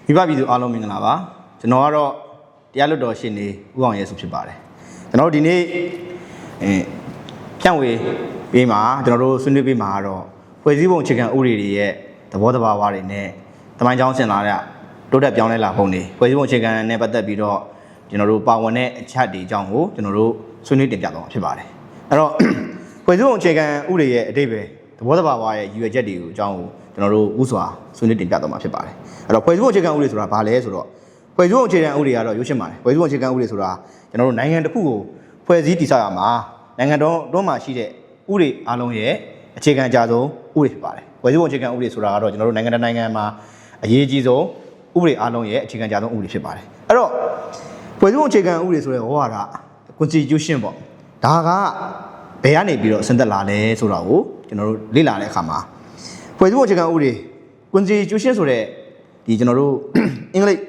မိဘပြည်သူအားလုံးမင်္ဂလာပါကျွန်တော်ကတော့တရားလွတ်တော်ရှင်နေဦးအောင်ရဲဆိုဖြစ်ပါတယ်ကျွန်တော်တို့ဒီနေ့ဖြန့်ဝေပေးမှာကျွန်တော်တို့ဆွေးနွေးပေးမှာကတော့ဖွဲ့စည်းပုံအခြေခံဥပဒေတွေရဲ့သဘောတဘာဝတွေနဲ့တမိုင်းကြောင်းဆင်လာတဲ့တိုးတက်ပြောင်းလဲလာပုံတွေဖွဲ့စည်းပုံအခြေခံနဲ့ပတ်သက်ပြီးတော့ကျွန်တော်တို့ပါဝင်တဲ့အချက်တွေအကြောင်းကိုကျွန်တော်တို့ဆွေးနွေးတင်ပြသွားမှာဖြစ်ပါတယ်အဲ့တော့ဖွဲ့စည်းပုံအခြေခံဥပဒေရဲ့အဓိပ္ပာယ်သဘောတဘာဝရဲ့ရည်ရွယ်ချက်တွေကိုအကြောင်းကိုကျွန်တော်တို့ဥစွာဆွေးနွေးတင်ပြသွားမှာဖြစ်ပါတယ်အဲ့တော့ဖွဲ့စည်းပုံအခြေခံဥပဒေဆိုတာဘာလဲဆိုတော့ဖွဲ့စည်းပုံအခြေခံဥပဒေကတော့ရုပ်ရှင်ပါတယ်ဖွဲ့စည်းပုံအခြေခံဥပဒေဆိုတာကျွန်တော်တို့နိုင်ငံတစ်ခုကိုဖွဲ့စည်းတည်ဆောက်ရမှာနိုင်ငံတော်မှာရှိတဲ့ဥပဒေအားလုံးရဲ့အခြေခံအကြဆုံးဥပဒေဖြစ်ပါတယ်ဖွဲ့စည်းပုံအခြေခံဥပဒေဆိုတာကတော့ကျွန်တော်တို့နိုင်ငံတစ်နိုင်ငံမှာအရေးကြီးဆုံးဥပဒေအားလုံးရဲ့အခြေခံအကြဆုံးဥပဒေဖြစ်ပါတယ်အဲ့တော့ဖွဲ့စည်းပုံအခြေခံဥပဒေဆိုတဲ့ဟောရတာ constitution ပေါ့ဒါကဘယ်ကနေပြီးတော့ဆင်းသက်လာလဲဆိုတာကိုကျွန်တော်တို့လေ့လာတဲ့အခါမှာဖွဲ့စည်းပုံအခြေခံဥပဒေ constitution ဆိုတဲ့ဒီကျွန်တော်တို့အင်္ဂလိပ်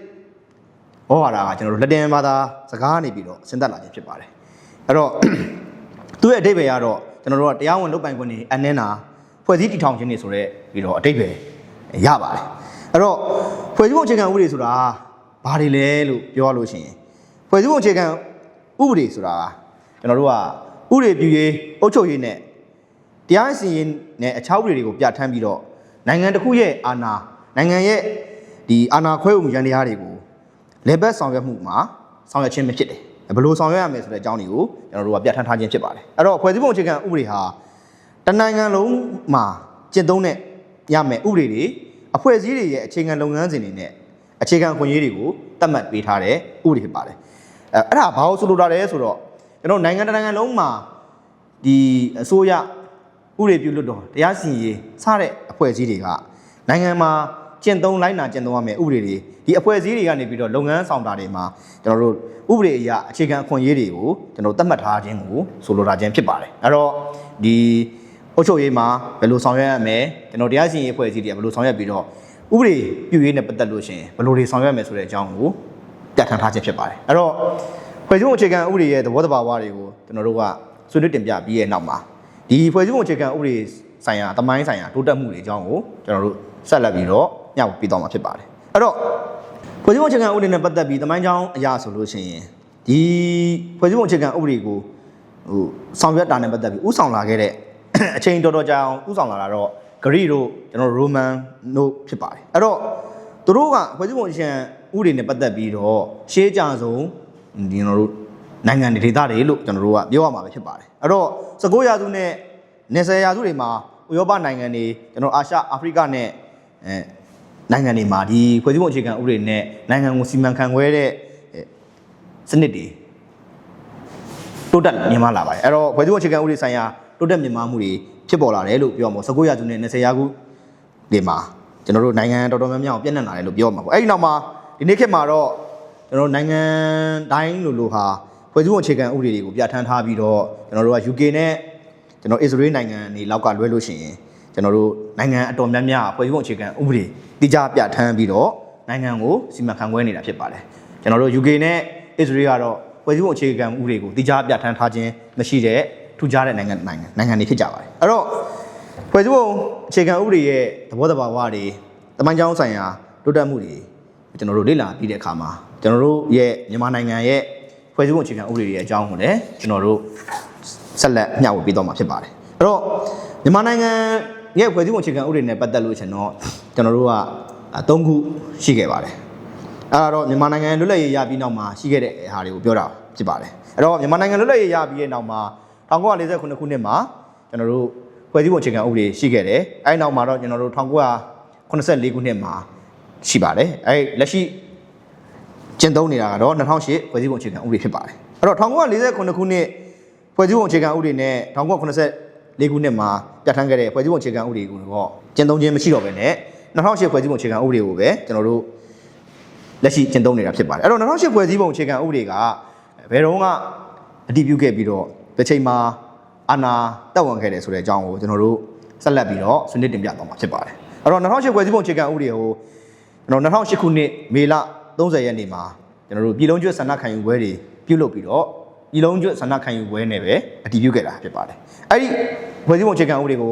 ဟောရတာကကျွန်တော်တို့လက်တင်ဘာသာစကားနေပြီးတော့ဆင်းသက်လာခြင်းဖြစ်ပါတယ်အဲ့တော့သူ့ရဲ့အဓိပ္ပာယ်ကတော့ကျွန်တော်တို့ကတရားဝင်လုပ်ပိုင်ခွင့်တွေအနှင်းတာဖွဲ့စည်းတည်ထောင်ခြင်းတွေဆိုတဲ့ပြီးတော့အဓိပ္ပာယ်ရပါတယ်အဲ့တော့ဖွဲ့စည်းပုံအခြေခံဥပဒေဆိုတာဘာတွေလဲလို့ပြောရလို့ရှိရင်ဖွဲ့စည်းပုံအခြေခံဥပဒေဆိုတာကျွန်တော်တို့ကဥပဒေပြုရေးအုပ်ချုပ်ရေးနဲ့တရားစီရင်နဲ့အခြားဥပဒေတွေကိုပြဋ္ဌာန်းပြီးတော့နိုင်ငံတစ်ခုရဲ့အာဏာနိုင်ငံရဲ့ဒီအာဏာခွဲဝေမှုရန်တရားတွေကိုလေဘက်ဆောင်ရွက်မှုမှာဆောင်ရွက်ခြင်းပဲဖြစ်တယ်ဘယ်လိုဆောင်ရွက်ရမလဲဆိုတဲ့အကြောင်းတွေကိုကျွန်တော်တို့ကပြဋ္ဌာန်းထားခြင်းဖြစ်ပါတယ်အဲ့တော့ဖွဲ့စည်းပုံအခြေခံဥပဒေဟာတနိုင်ငံလုံးမှာကျင့်သုံးတဲ့ရမယ်ဥပဒေတွေအဖွဲ့အစည်းတွေရဲ့အခြေခံလုပ်ငန်းစဉ်တွေနဲ့အခြေခံအခွင့်အရေးတွေကိုသတ်မှတ်ပေးထားတဲ့ဥပဒေဖြစ်ပါတယ်အဲ့ဒါဘာလို့ဆိုလိုတာလဲဆိုတော့ကျွန်တော်နိုင်ငံတစ်နိုင်ငံလုံးမှာဒီအစိုးရဥပဒေပြုလွတ်တော်တရားစီရင်စတဲ့အဖွဲ့အစည်းတွေကနိုင်ငံမှာကျင့်သုံးလိုက်နာကျင့်သုံးရမယ်ဥပဒေတွေဒီအဖွဲ့အစည်းတွေကနေပြီးတော့လုပ်ငန်းဆောင်တာတွေမှာကျွန်တော်တို့ဥပဒေအရအခြေခံအခွင့်အရေးတွေကိုကျွန်တော်သတ်မှတ်ထားခြင်းကိုဆိုလိုတာခြင်းဖြစ်ပါတယ်အဲ့တော့ဒီအုပ်ချုပ်ရေးမှာဘယ်လိုဆောင်ရွက်ရမလဲကျွန်တော်တရားစီရင်ရေးအဖွဲ့အစည်းတွေကဘယ်လိုဆောင်ရွက်ပြီးတော့ဥပဒေပြုရေးနဲ့ပတ်သက်လို့ရှိရင်ဘယ်လိုတွေဆောင်ရွက်မယ်ဆိုတဲ့အကြောင်းကိုပြဋ္ဌာန်းထားခြင်းဖြစ်ပါတယ်အဲ့တော့ဖွဲ့စည်းပုံအခြေခံဥပဒေရဲ့သဘောတဘာဝတွေကိုကျွန်တော်တို့ကဆွေးနွေးတင်ပြပြီးရဲ့နောက်မှာဒီဖွဲ့စည်းပုံအခြေခံဥပဒေဆိုင်ရာတမိုင်းဆိုင်ရာတိုးတက်မှုတွေအကြောင်းကိုကျွန်တော်တို့ဆက်လက်ပြီးတော့ညှောက်ပြီးတော့မှာဖြစ်ပါတယ်အဲ့တော့ဖွဲ့စည်းပုံအခြေခံဥပဒေနဲ့ပတ်သက်ပြီးတမိုင်းကြောင်းအရာဆိုလို့ရှိရင်ဒီဖွဲ့စည်းပုံအခြေခံဥပဒေကိုဆောင်ရွက်တာနဲ့ပတ်သက်ပြီးဥဆောင်လာခဲ့တဲ့အချိန်တော်တော်ကြာအောင်ဥဆောင်လာတာတော့ဂရိတို့ကျွန်တော်ရိုမန်တို့ဖြစ်ပါတယ်အဲ့တော့သူတို့ကဖွဲ့စည်းပုံအခြေခံဥပဒေနဲ့ပတ်သက်ပြီးတော့ရှေးကြဆုံးဒီကျွန်တော်တို့နိုင်ငံတွေဒေသတွေလို့ကျွန်တော်တို့ကပြောရမှာပဲဖြစ်ပါတယ်အဲ့တော့19ရာစုနဲ့20ရာစုတွေမှာဥရောပနိုင်ငံတွေကျွန်တော်အာရှအာဖရိကနဲ့နိုင်ငံတွေမှာဒီဖွဲ့စည်းပုံအခြေခံဥပဒေနဲ့နိုင်ငံကိုစီမံခန့်ခွဲတဲ့စနစ်တွေတိုးတက်မြင့်မားလာပါတယ်အဲ့တော့ဖွဲ့စည်းပုံအခြေခံဥပဒေဆိုင်ရာတိုးတက်မြင့်မားမှုတွေဖြစ်ပေါ်လာတယ်လို့ပြောမှာ19ရာစုနဲ့20ရာစုတွေမှာကျွန်တော်တို့နိုင်ငံတော်တော်များများပြည့်နှံ့လာတယ်လို့ပြောမှာပေါ့အဲ့ဒီနောက်မှာဒီနေ့ခေတ်မှာတော့ကျွန်တော်နိုင်ငံတိုင်းလို့ဟာဖွဲ့စည်းပုံအခြေခံဥပဒေတွေကိုပြဋ္ဌာန်းထားပြီးတော့ကျွန်တော်တို့က UK နဲ့ကျွန်တော်အစ္စရေးနိုင်ငံတွေလောက်ကလွဲလို့ရှိရင်ကျွန်တော်တို့နိုင်ငံအတော်များများဖွဲ့စည်းပုံအခြေခံဥပဒေတိကျပြဋ္ဌာန်းပြီးတော့နိုင်ငံကိုစီမံခန့်ခွဲနေတာဖြစ်ပါတယ်ကျွန်တော်တို့ UK နဲ့အစ္စရေးကတော့ဖွဲ့စည်းပုံအခြေခံဥပဒေကိုတိကျပြဋ္ဌာန်းထားခြင်းမရှိတဲ့ထူးခြားတဲ့နိုင်ငံတွေဖြစ်ကြပါတယ်အဲ့တော့ဖွဲ့စည်းပုံအခြေခံဥပဒေရဲ့သဘောတဘာဝတွေတမိုင်းကြောင်းဆိုင်ရာတိုးတက်မှုတွေကျွန်တော်တို့လေ့လာပြီးတဲ့အခါမှာကျွန်တော်တို့ရဲ့မြန်မာနိုင်ငံရဲ့ဖွဲ့စည်းပုံအခြေခံဥပဒေတွေရဲ့အကြောင်းကိုလည်းကျွန်တော်တို့ဆက်လက်မျှဝေပေးသွားမှာဖြစ်ပါတယ်အဲ့တော့မြန်မာနိုင်ငံရဲ့ဖွဲ့စည်းပုံအခြေခံဥပဒေနဲ့ပတ်သက်လို့ကျွန်တော်တို့က3ခုရှိခဲ့ပါတယ်အဲ့တော့မြန်မာနိုင်ငံလွတ်လပ်ရေးရပြီးနောက်မှာရှိခဲ့တဲ့ဟာတွေကိုပြောတာဖြစ်ပါတယ်အဲ့တော့မြန်မာနိုင်ငံလွတ်လပ်ရေးရပြီးတဲ့နောက်မှာ1948ခုနှစ်မှာကျွန်တော်တို့ဖွဲ့စည်းပုံအခြေခံဥပဒေရှိခဲ့တယ်အဲ့နောက်မှာတော့ကျွန်တော်တို့1984ခုနှစ်မှာရှိပါတယ်အဲ့လက်ရှိကျင့်သုံးနေတာကတော့2008ဖွဲ့စည်းပုံအခြေခံဥပဒေဖြစ်ပါတယ်အဲ့တော့1948ခုနှစ်ဖွဲ့စည်းပုံအခြေခံဥပဒေနဲ့1984ခုနှစ်မှာပြဋ္ဌာန်းခဲ့တဲ့ဖွဲ့စည်းပုံအခြေခံဥပဒေကိုတော့ကျင့်သုံးခြင်းမရှိတော့ဘဲနဲ့2008ဖွဲ့စည်းပုံအခြေခံဥပဒေကိုပဲကျွန်တော်တို့လက်ရှိကျင့်သုံးနေတာဖြစ်ပါတယ်အဲ့တော့2008ဖွဲ့စည်းပုံအခြေခံဥပဒေကဘယ်တော့မှအတည်ပြုခဲ့ပြီးတော့တစ်ချိန်မှာအာဏာတက်ဝင်ခဲ့တယ်ဆိုတဲ့အကြောင်းကိုကျွန်တော်တို့ဆက်လက်ပြီးတော့ဆွေးနွေးတင်ပြသွားမှာဖြစ်ပါတယ်အဲ့တော့2008ဖွဲ့စည်းပုံအခြေခံဥပဒေကိုကျွန်တော်2008ခုနှစ်မေလ30ရက်နေ့မှာကျွန်တော်တို့ပြည်လုံးကျွတ်ဆန္ဒခံယူပွဲတွေပြုလုပ်ပြီးတော့ပြည်လုံးကျွတ်ဆန္ဒခံယူပွဲနဲ့ပဲအတည်ပြုခဲ့တာဖြစ်ပါတယ်အဲ့ဒီဖွဲ့စည်းပုံအခြေခံဥပဒေကို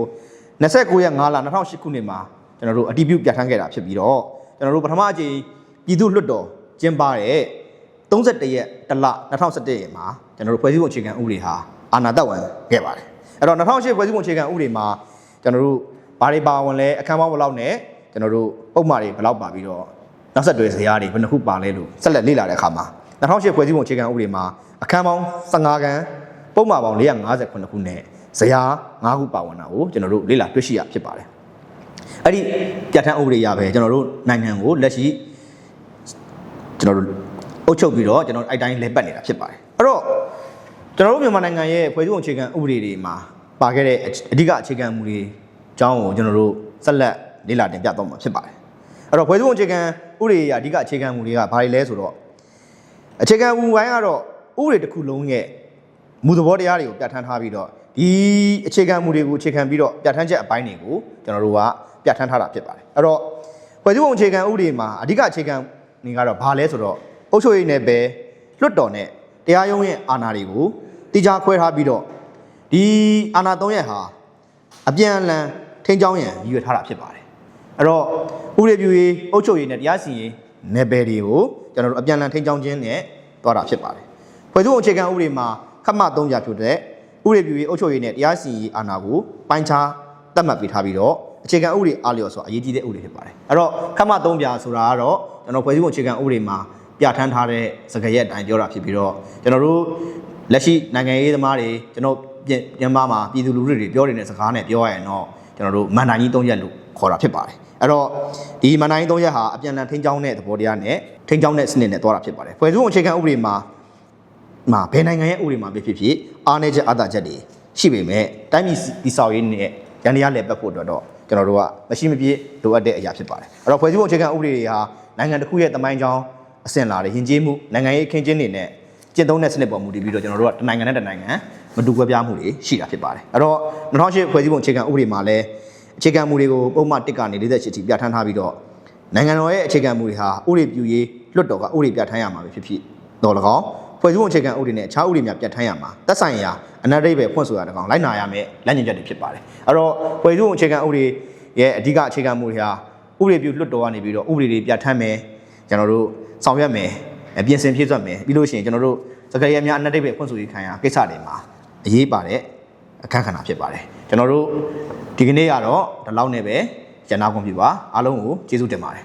29ရက်5လ2008ခုနှစ်မှာကျွန်တော်တို့အတည်ပြုပြဋ္ဌာန်းခဲ့တာဖြစ်ပြီးတော့ကျွန်တော်တို့ပထမအကြိမ် ပြည်သူ့လွှတ်တော်ကျင်းပတဲ့31ရက်တလ2017ရက်မှာကျွန်တော်တို့ဖွဲ့စည်းပုံအခြေခံဥပဒေဟာအာဏာသက်ဝင်ခဲ့ပါတယ်အဲ့တော့2008ဖွဲ့စည်းပုံအခြေခံဥပဒေမှာကျွန်တော်တို့ဘာတွေပါဝင်လဲအခန်းပေါင်းဘယ်လောက်နဲ့ကျွန်တော်တို့ပုံမှန်တွေဘယ်လောက်ပါပြီးတော့နောက်ဆက်တွဲဇယားတွေဘယ်နှခုပါလဲလို့ဆက်လက်လေ့လာတဲ့အခါမှာ2008ဖွဲ့စည်းပုံအခြေခံဥပဒေမှာအခန်းပေါင်း15ခန်းပုံမှန်ပေါင်း458ခုနဲ့ဇယား5ခုပါဝင်တာကိုကျွန်တော်တို့လေ့လာတွေ့ရှိရဖြစ်ပါတယ်အဲ့ဒီပြဋ္ဌာန်းဥပဒေအရပဲကျွန်တော်တို့နိုင်ငံကိုလက်ရှိကျွန်တော်တို့အုပ်ချုပ်ပြီးတော့ကျွန်တော်အဲ့တိုင်းလဲပတ်နေတာဖြစ်ပါတယ်အဲ့တော့ကျွန်တော်တို့မြန်မာနိုင်ငံရဲ့ဖွဲ့စည်းပုံအခြေခံဥပဒေတွေမှာပါခဲ့တဲ့အဓိကအခြေခံမူတွေအကြောင်းကိုကျွန်တော်တို့ဆက်လက်လေ့လာတင်ပြသွားမှာဖြစ်ပါတယ်အဲ့တော့ဖွဲ့စည်းပုံအခြေခံဥပဒေရဲ့အဓိကအခြေခံမူတွေကဘာတွေလဲဆိုတော့အခြေခံမူပိုင်းကတော့ဥပဒေတစ်ခုလုံးရဲ့မူသဘောတရားတွေကိုပြဋ္ဌာန်းထားပြီးတော့ဒီအခြေခံမူတွေကိုအခြေခံပြီးတော့ပြဋ္ဌာန်းချက်အပိုင်းတွေကိုကျွန်တော်တို့ကပြဋ္ဌာန်းထားတာဖြစ်ပါတယ်အဲ့တော့ဖွဲ့စည်းပုံအခြေခံဥပဒေမှာအဓိကအခြေခံတွေကတော့ဘာလဲဆိုတော့အုပ်ချုပ်ရေးနယ်ပယ်လွှတ်တော်နဲ့တရားရုံးရဲ့အာဏာတွေကိုတိကျခွဲထားပြီးတော့ဒီအာဏာ3ရပ်ဟာအပြန်အလှန်ထိန်းကျောင်းရန်ရည်ရွယ်ထားတာဖြစ်ပါတယ်အဲ့တော့ဥပဒေပြုရေးအုပ်ချုပ်ရေးနဲ့တရားစီရင်နယ်ပယ်တွေကိုကျွန်တော်တို့အပြန်အလှန်ထိန်းကျောင်းခြင်းနဲ့တွားတာဖြစ်ပါတယ်ဖွဲ့စည်းပုံအခြေခံဥပဒေမှာခမ3ရာဖြစ်တဲ့ဥပဒေပြုရေးအုပ်ချုပ်ရေးနဲ့တရားစီရင်အာဏာကိုပိုင်းခြားသတ်မှတ်ပေးထားပြီးတော့အခြေခံဥပဒေအားလျော်စွာအရေးကြီးတဲ့ဥပဒေဖြစ်ပါတယ်အဲ့တော့ခမ3ပြာဆိုတာကတော့ကျွန်တော်ဖွဲ့စည်းပုံအခြေခံဥပဒေမှာပြဋ္ဌာန်းထားတဲ့စကားရက်အတိုင်းပြောတာဖြစ်ပြီးတော့ကျွန်တော်တို့လက်ရှိနိုင်ငံရေးသမားတွေကျွန်တော်မြန်မာမှာပြည်သူလူထုတွေပြောနေတဲ့စကားနဲ့ပြောရရင်တော့ကျွန်တော်တို့မန်တိုင်းကြီး3ရက်လို့ခေါ်တာဖြစ်ပါတယ်အဲ့တော့ဒီမန်တိုင်း3ရက်ဟာအပြန်အလှန်ထိန်းကျောင်းတဲ့သဘောတရားနဲ့ထိန်းကျောင်းတဲ့စနစ်နဲ့တွားတာဖြစ်ပါတယ်ဖွဲ့စည်းပုံအခြေခံဥပဒေမှာဘယ်နိုင်ငံရဲ့ဥပဒေမှာဖြစ်အားနည်းချက်အသာချက်တွေရှိပေမဲ့တိုင်းပြည်တည်ဆောက်ရေးနဲ့ရန်တရားလည်ပတ်ဖို့အတွက်တော့ကျွန်တော်တို့ကမရှိမပြည့်လိုအပ်တဲ့အရာဖြစ်ပါတယ်အဲ့တော့ဖွဲ့စည်းပုံအခြေခံဥပဒေတွေဟာနိုင်ငံတစ်ခုရဲ့တမိုင်းကြောင်းအဆင့်လာတဲ့ယဉ်ကျေးမှုနိုင်ငံရေးအခင်းကျင်းတွေနဲ့ကျင့်သုံးတဲ့စနစ်ပေါ်မူတည်ပြီးတော့ကျွန်တော်တို့ကတနိုင်ငံနဲ့တနိုင်ငံမတူကွဲပြားမှုတွေရှိတာဖြစ်ပါတယ်အဲ့တော့2008ဖွဲ့စည်းပုံအခြေခံဥပဒေမှာလည်းအခြေခံမူတွေကိုပုံမှန်1ကနေ48ထိပြဋ္ဌာန်းထားပြီးတော့နိုင်ငံတော်ရဲ့အခြေခံမူတွေဟာဥပဒေပြုရေးလွှတ်တော်ကဥပဒေပြဋ္ဌာန်းရမှာဖြစ်တော့၎င်းဖွဲ့စည်းပုံအခြေခံဥပဒေနဲ့အခြားဥပဒေများပြဋ္ဌာန်းရမှာသက်ဆိုင်ရာအနက်ရိပ်ပဲဖွင့်ဆိုရတဲ့ကောင်လိုက်နာရမယ်လက်ညှိချက်တွေဖြစ်ပါတယ်အဲ့တော့ဖွဲ့စည်းပုံအခြေခံဥပဒေရဲ့အဓိကအခြေခံမူတွေဟာဥပဒေပြုလွှတ်တော်ကနေပြီးတော့ဥပဒေတွေပြဋ္ဌာန်းမယ်ကျွန်တော်တို့ဆောင်ရွက်မယ်ပြင်ဆင်ဖြည့်စွက်မယ်ပြီးလို့ရှိရင်ကျွန်တော်တို့စကားရည်များအနက်ရိပ်ပဲဖွင့်ဆိုရေးခံရကိစ္စတွေမှာအရေးပါတဲ့အခန်းကဏ္ဍဖြစ်ပါတယ်ကျွန်တော်တို့ဒီကနေ့ကတော့ဒီလောက်နဲ့ပဲကျန်နာခွင့်ပြုပါအားလုံးကိုကျေးဇူးတင်ပါတယ်